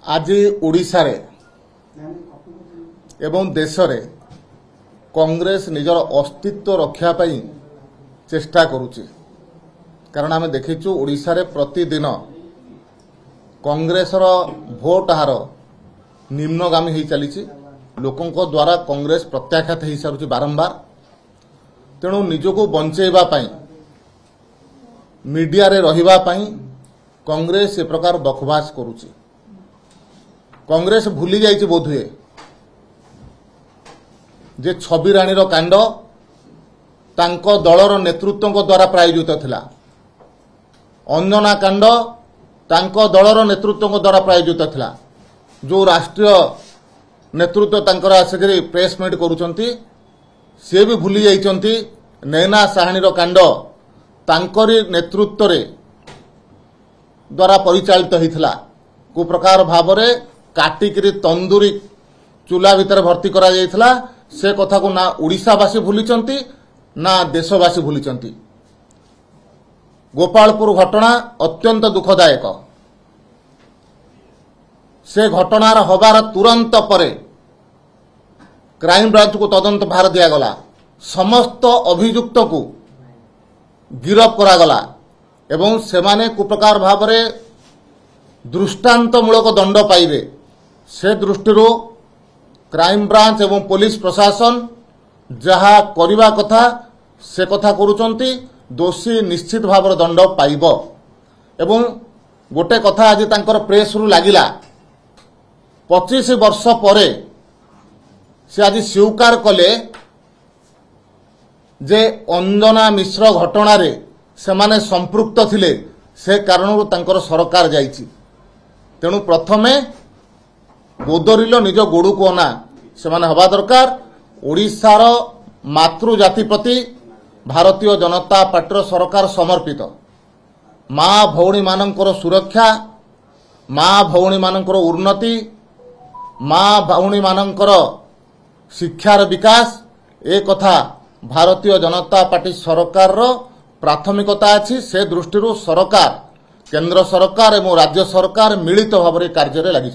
आज ओडिशा रे एवं देश रे कांग्रेस निजर अस्तित्व रक्षा पाई चेष्टा करुची। कारण आम देखीचु ओडिशा रे प्रतिदिन कांग्रेस रो भोट हार निम्नगामी हो चली। लोकों द्वारा कांग्रेस प्रत्याख्यात हो सारूची बारंबार। तेणु निजको बंचेबा पाई मीडिया रे रहिबा पाई कांग्रेस ए प्रकार बकवास करुची। कांग्रेस भूली जाइए बोधुए जे छवि राणीर कांड तांको दलर नेतृत्व द्वारा प्रायोजित थिला। अंजना कांड तांको दलर नेतृत्व द्वारा प्रायोजित थिला। जो राष्ट्रीय नेतृत्व तांकर आसिक प्रेस मीट करुचंती से भी भूली जाइचंती नैना साहाणीर कांड तांकरी नेतृत्व रे द्वारा परिचालित होइथिला। को प्रकार भावरे काटिकरी तंदूरी चूल्हा भितर भर्ती करा जाइथिला। से कथा को ना ओडिशावासी भूलिचंती ना देशवासी भूलिचंती। गोपालपुर घटना अत्यंत दुखदायक। से घटनार हबार तुरंत परे क्राइम ब्रांच को तदंत भार दिया गला। समस्त अभियुक्त को गिरफ करागला एवं सेमाने कुप्रकार भावरे दृष्टांतमूलक दंड पाइबे से दृष्टि क्राइम ब्रांच एवं पुलिस प्रशासन जहा करिबा कथा से कथा करुचंती। दोषी निश्चित भाव दंड पाइब। एवं गोटे कथा आज तांकर प्रेस रु लागिला 25 वर्ष परे से आज स्वीकार कले जे अंजना मिश्र घटना रे सेमाने संपृक्त थिले। से कारण तांकर सरकार जाइछि। तेणु प्रथमे गोदरिल निज गोड़ू को ना से हवा दरकार। ओडिशार मातृजाति प्रति भारतीय जनता पार्टी सरकार समर्पित। माँ भौणी मानकर सुरक्षा, माँ भौणी मानकर उन्नति, माँ भौणी मानकर शिक्षार विकास ए कथा भारतीय जनता पार्टी सरकार रो प्राथमिकता अछि। से दृष्टि सरकार केंद्र सरकार एवं राज्य सरकार मिलित भाव कार्य लगी।